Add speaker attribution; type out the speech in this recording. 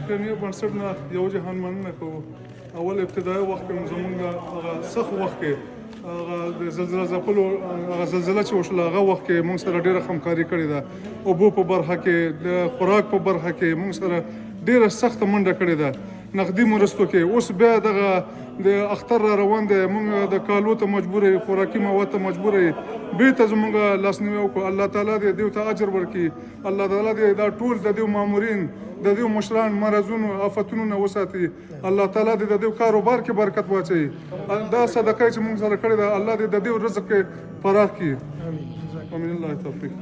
Speaker 1: اسلامي بنسټ نه یو جهان مننه کوو. اول ابتدایي وخت کې زمونږ هغه سخت وخت کې هغه د زلزله ځپلو هغه زلزله چې وشوله هغه وخت کې موږ سره ډېره همکاري کړې ده. اوبو په برخه کې د خوراک په برخه کې موږ سره ډېره سخته منډه کړې ده. نقدي مرستو کې اوس بیا دغه د اختر را روان دی، موږ د کالو ته مجبور یو، خوراکي مواد ته مجبور یو، بیرته زموږ لاسنیوی وکړو. الله تعالی دې دوی ته اجر ورکړي. الله تعالی دې دا ټول د دوی مامورین د دوی مشران مرضونو آفتونو نه وساتي. الله تعالی دې د دوی کاروبار کې برکت واچوي. دا صدقه چې موږ سره کړې ده الله دې د دوی رزق پراخ کړي. امين الله توفیق.